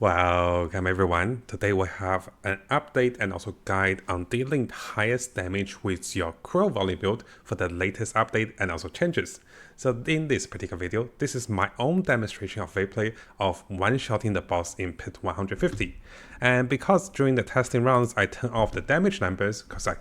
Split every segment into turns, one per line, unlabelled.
Welcome everyone. Today we have an update and also guide on dealing the highest damage with your Crow Volley build for the latest update and also changes. So in this particular video, this is my own demonstration of gameplay of one-shotting the boss in pit 150. And because during the testing rounds I turned off the damage numbers because I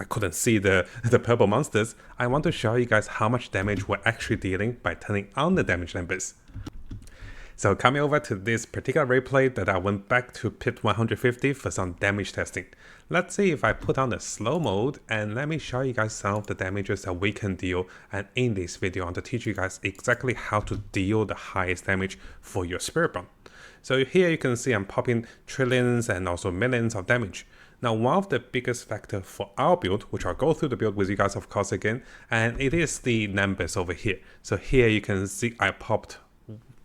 couldn't see the purple monsters, I want to show you guys how much damage we're actually dealing by turning on the damage numbers. So coming over to this particular replay that I went back to pit 150 for some damage testing. Let's see if I put on the slow mode and let me show you guys some of the damages that we can deal, and in this video I want to teach you guys exactly how to deal the highest damage for your Spiritborn. So here you can see I'm popping trillions and also millions of damage. Now one of the biggest factors for our build, which I'll go through the build with you guys of course again, and it is the numbers over here. So here you can see I popped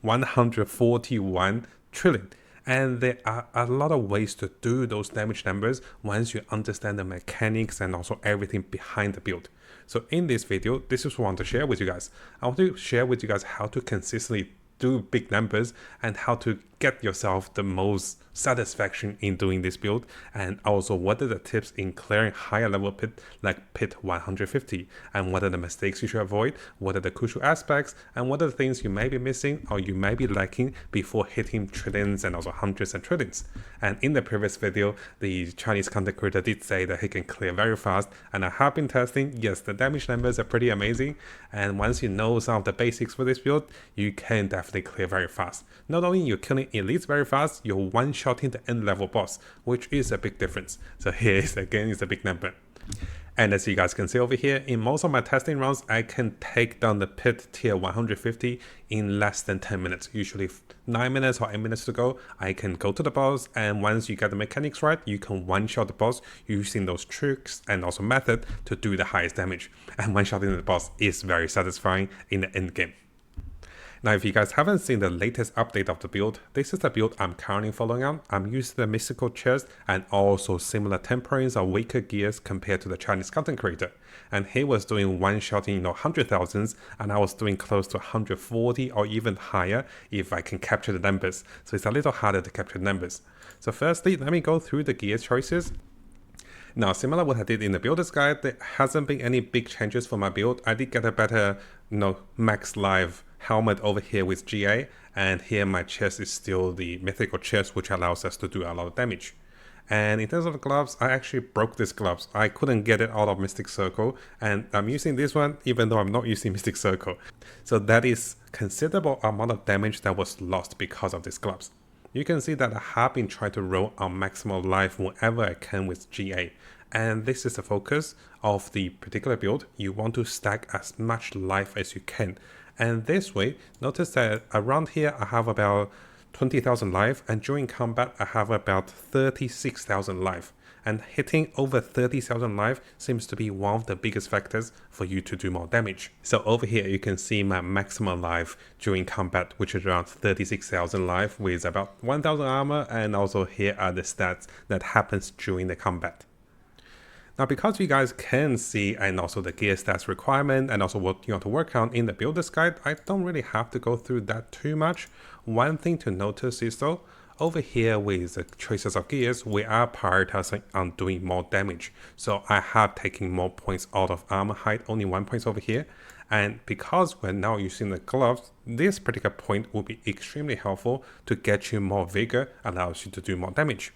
141 trillion, and there are a lot of ways to do those damage numbers once you understand the mechanics and also everything behind the build. So in this video, this is what I want to share with you guys. I want to share with you guys how to consistently do big numbers and how to get yourself the most satisfaction in doing this build, and also what are the tips in clearing higher level pit like pit 150, and what are the mistakes you should avoid, what are the crucial aspects, and what are the things you may be missing or you may be lacking before hitting trillions and also hundreds and trillions. And in the previous video, the Chinese content creator did say that he can clear very fast, and I have been testing. Yes, the damage numbers are pretty amazing, and once you know some of the basics for this build, you can definitely clear very fast. Not only you're killing elites very fast, you're one-shotting the end level boss, which is a big difference. So here is again is a big number. And as you guys can see over here, in most of my testing rounds, I can take down the pit tier 150 in less than 10 minutes. Usually 9 minutes or 8 minutes to go, I can go to the boss, and once you get the mechanics right, you can one-shot the boss using those tricks and also method to do the highest damage. And one-shotting the boss is very satisfying in the end game. Now, if you guys haven't seen the latest update of the build, this is the build I'm currently following on. I'm using the mystical chest and also similar temperings or weaker gears compared to the Chinese content creator. And he was doing one-shotting, 100,000s, and I was doing close to 140 or even higher if I can capture the numbers. So it's a little harder to capture the numbers. So firstly, let me go through the gear choices. Now, similar what I did in the builder's guide, there hasn't been any big changes for my build. I did get a better, max life helmet over here with GA, and here my chest is still the mythical chest, which allows us to do a lot of damage. And in terms of the gloves, I actually broke these gloves. I couldn't get it out of Mystic Circle, and I'm using this one even though I'm not using Mystic Circle. So that is considerable amount of damage that was lost because of these gloves. You can see that I have been trying to roll on maximal life whenever I can with GA. And this is the focus of the particular build. You want to stack as much life as you can. And this way, notice that around here I have about 20,000 life, and during combat I have about 36,000 life. And hitting over 30,000 life seems to be one of the biggest factors for you to do more damage. So over here you can see my maximum life during combat, which is around 36,000 life with about 1,000 armor, and also here are the stats that happens during the combat. Now, because you guys can see and also the gear stats requirement and also what you want to work on in the builder's guide, I don't really have to go through that too much. One thing to notice is though, over here with the choices of gears, we are prioritizing on doing more damage. So I have taken more points out of armor height, only 1 point over here. And because we're now using the gloves, this particular point will be extremely helpful to get you more vigor, allows you to do more damage.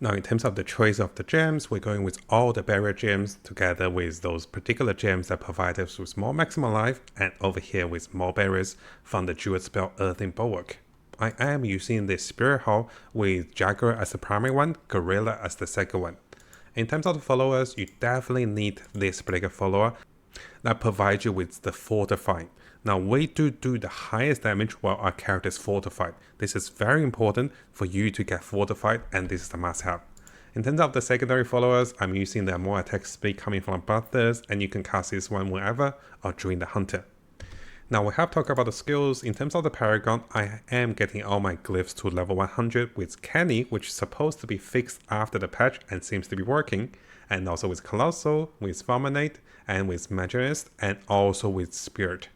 Now, in terms of the choice of the gems, we're going with all the barrier gems together with those particular gems that provide us with more maximum life, and over here with more barriers from the jeweled spell Earthing Bulwark. I am using the SpiritHall with Jaguar as the primary one, Gorilla as the second one. In terms of the followers, you definitely need this particular follower that provides you with the fortifying. Now, we do the highest damage while our character is fortified. This is very important for you to get fortified, and this is the must-have. In terms of the secondary followers, I'm using the more attack speed coming from Bloodthirst, and you can cast this one whenever or during the Hunter. Now, we have talked about the skills. In terms of the Paragon, I am getting all my glyphs to level 100 with Kenny, which is supposed to be fixed after the patch and seems to be working, and also with Colossal, with Fulminate, and with Magist, and also with Spirit.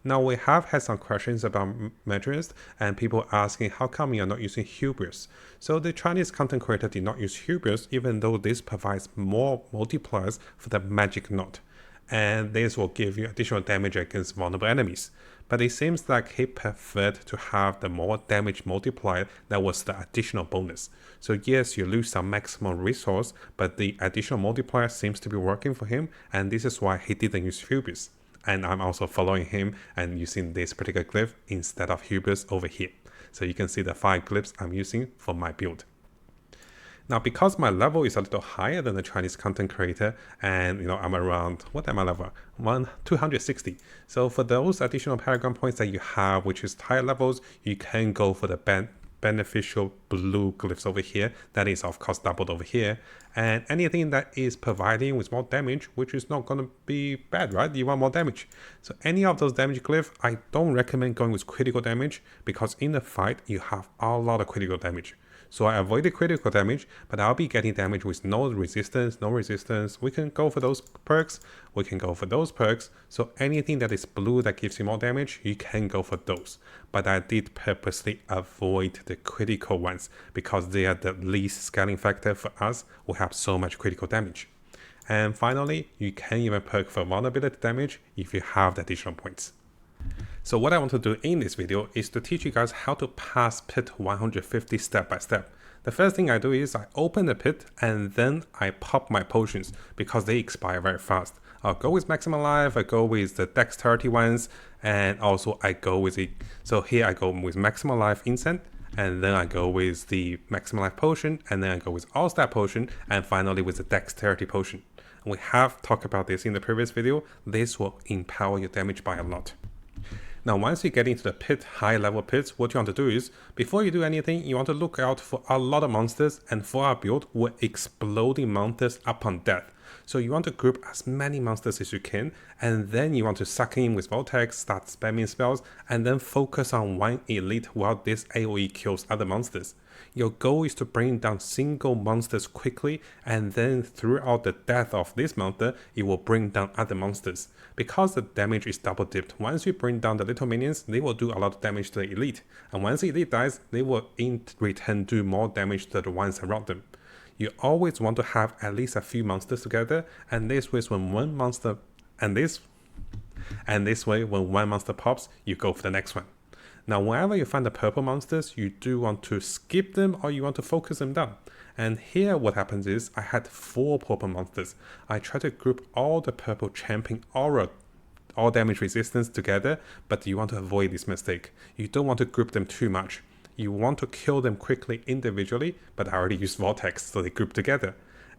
Now we have had some questions about measures and people asking how come you're not using hubris. So the Chinese content creator did not use hubris even though this provides more multipliers for the magic knot. And this will give you additional damage against vulnerable enemies. But it seems like he preferred to have the more damage multiplier that was the additional bonus. So yes, you lose some maximum resource, but the additional multiplier seems to be working for him, and this is why he didn't use hubris. And I'm also following him and using this particular glyph instead of hubris over here. So you can see the 5 glyphs I'm using for my build. Now, because my level is a little higher than the Chinese content creator, and I'm around, what am I level? 260. So for those additional Paragon points that you have, which is higher levels, you can go for the beneficial blue glyphs over here. That is of course doubled over here. And anything that is providing with more damage, which is not going to be bad, right? You want more damage. So any of those damage glyphs, I don't recommend going with critical damage because in the fight, you have a lot of critical damage. So I avoided critical damage, but I'll be getting damage with no resistance. We can go for those perks. We can go for those perks. So anything that is blue that gives you more damage, you can go for those. But I did purposely avoid the critical ones because they are the least scaling factor for us. We have so much critical damage. And finally, you can even perk for vulnerability damage if you have the additional points. So what I want to do in this video is to teach you guys how to pass pit 150 step by step. The first thing I do is I open the pit and then I pop my potions because they expire very fast. I'll go with maximum life, I go with the dexterity ones, and also I go with it. So here I go with maximum life incense, and then I go with the maximum life potion, and then I go with all stat potion, and finally with the dexterity potion. We have talked about this in the previous video. This will empower your damage by a lot. Now, once you get into the pit, high level pits, what you want to do is, before you do anything, you want to look out for a lot of monsters, and for our build, we're exploding monsters upon death. So you want to group as many monsters as you can, and then you want to suck in with Vortex, start spamming spells, and then focus on one elite while this AoE kills other monsters. Your goal is to bring down single monsters quickly, and then throughout the death of this monster, it will bring down other monsters. Because the damage is double dipped, once you bring down the little minions, they will do a lot of damage to the elite. And once the elite dies, they will in return do more damage to the ones around them. You always want to have at least a few monsters together, and this way when one monster when one monster pops, you go for the next one. Now, whenever you find the purple monsters, you do want to skip them or you want to focus them down. And here what happens is I had 4 purple monsters. I try to group all the purple champion aura, all damage resistance together, but you want to avoid this mistake. You don't want to group them too much. You want to kill them quickly individually, but I already used Vortex, so they group together.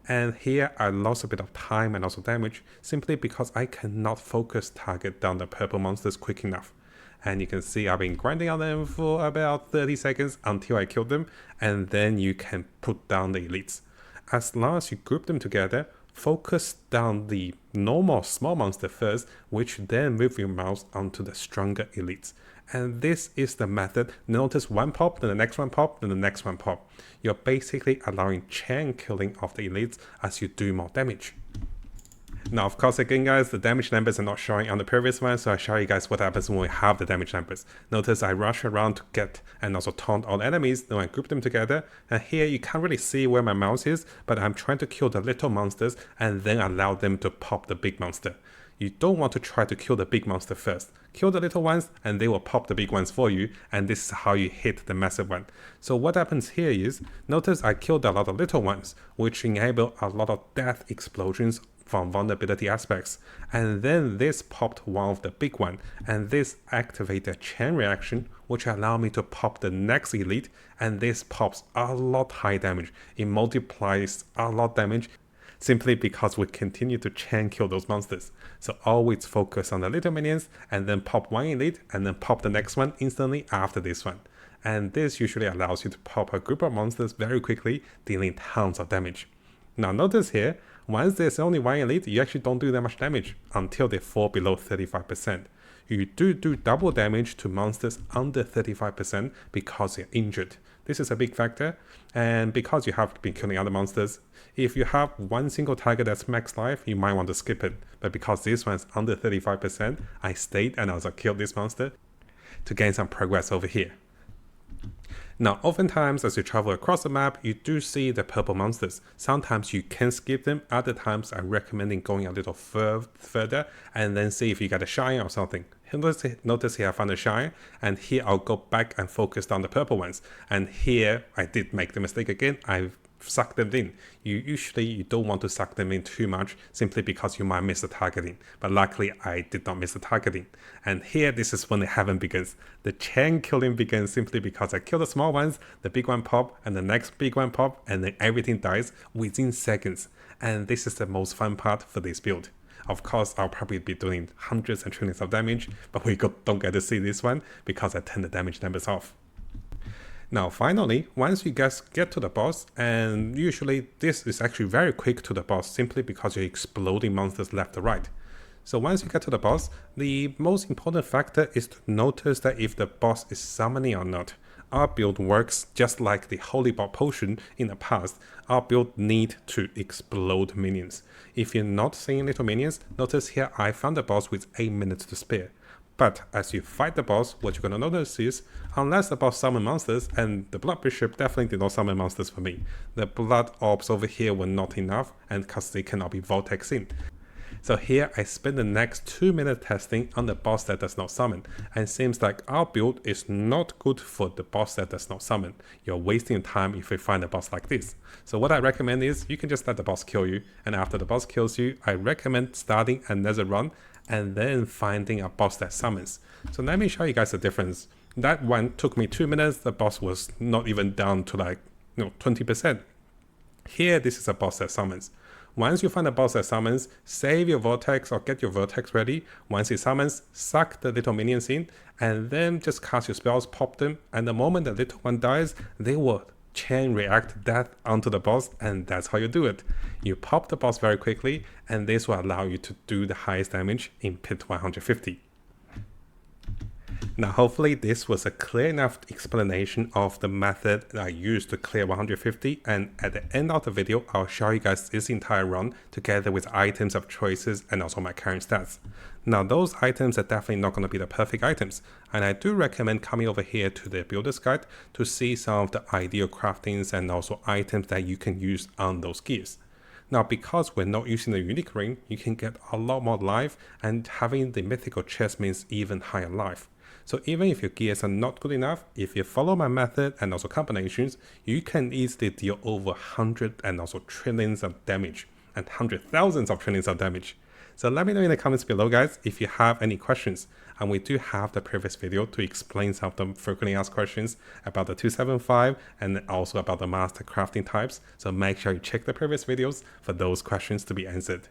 And here I lost a bit of time and also damage, simply because I cannot focus target down the purple monsters quick enough. And you can see I've been grinding on them for about 30 seconds until I killed them, and then you can put down the elites. As long as you group them together, focus down the normal small monster first, which then move your mouse onto the stronger elites. And this is the method. Notice one pop, then the next one pop, then the next one pop. You're basically allowing chain killing of the elites as you do more damage. Now, of course, again, guys, the damage numbers are not showing on the previous one, so I'll show you guys what happens when we have the damage numbers. Notice I rush around to get and also taunt all enemies, then I group them together, and here you can't really see where my mouse is, but I'm trying to kill the little monsters and then allow them to pop the big monster. You don't want to try to kill the big monster first. Kill the little ones and they will pop the big ones for you, and this is how you hit the massive one. So what happens here is, notice I killed a lot of little ones, which enable a lot of death explosions from vulnerability aspects, and then this popped one of the big one, and this activated a chain reaction which allow me to pop the next elite, and this pops a lot high damage. It multiplies a lot damage simply because we continue to chain kill those monsters. So always focus on the little minions and then pop one elite and then pop the next one instantly after this one. And this usually allows you to pop a group of monsters very quickly, dealing tons of damage. Now notice here, once there's only one elite, you actually don't do that much damage until they fall below 35%. You do double damage to monsters under 35% because they're injured. This is a big factor, and because you have been killing other monsters, if you have one single target that's max life, you might want to skip it. But because this one's under 35%, I stayed and also killed this monster to gain some progress over here. Now, oftentimes as you travel across the map, you do see the purple monsters. Sometimes you can skip them, other times I'm recommending going a little further and then see if you get a shine or something. Notice here I found a shine, and here I'll go back and focus on the purple ones. And here I did make the mistake again. I've sucked them in. You don't want to suck them in too much simply because you might miss the targeting. But luckily I did not miss the targeting. And here this is when the heaven begins. The chain killing begins simply because I kill the small ones, the big one pop, and the next big one pop, and then everything dies within seconds. And this is the most fun part for this build. Of course, I'll probably be doing hundreds and trillions of damage, but we don't get to see this one because I turn the damage numbers off. Now finally, once you guys get to the boss, and usually this is actually very quick to the boss simply because you're exploding monsters left or right. So once you get to the boss, the most important factor is to notice that if the boss is summoning or not. Our build works just like the Holy Bot Potion in the past. Our build need to explode minions. If you're not seeing little minions, notice here I found the boss with 8 minutes to spare. But as you fight the boss, what you're going to notice is, unless the boss summon monsters, and the Blood Bishop definitely did not summon monsters for me, the Blood Orbs over here were not enough, and because they cannot be Vortex in. So here I spend the next 2 minutes testing on the boss that does not summon, and seems like our build is not good for the boss that does not summon. You're wasting time if you find a boss like this. So what I recommend is, you can just let the boss kill you, and after the boss kills you, I recommend starting another run, and then finding a boss that summons. So let me show you guys the difference. That one took me 2 minutes, the boss was not even down to like 20%. Here, this is a boss that summons. Once you find a boss that summons, save your vortex or get your vortex ready. Once it summons, suck the little minions in, and then just cast your spells, pop them, and the moment the little one dies, they will chain react that onto the boss, and that's how you do it. You pop the boss very quickly, and this will allow you to do the highest damage in pit 150. Now hopefully this was a clear enough explanation of the method that I used to clear 150, and at the end of the video I'll show you guys this entire run together with items of choices and also my current stats. Now those items are definitely not going to be the perfect items, and I do recommend coming over here to the builder's guide to see some of the ideal craftings and also items that you can use on those gears. Now because we're not using the unique ring, you can get a lot more life, and having the mythical chest means even higher life. So even if your gears are not good enough, if you follow my method and also combinations, you can easily deal over 100 and also trillions of damage, and 100,000s of trillions of damage. So let me know in the comments below guys if you have any questions, and we do have the previous video to explain some of the frequently asked questions about the 275 and also about the master crafting types, so make sure you check the previous videos for those questions to be answered.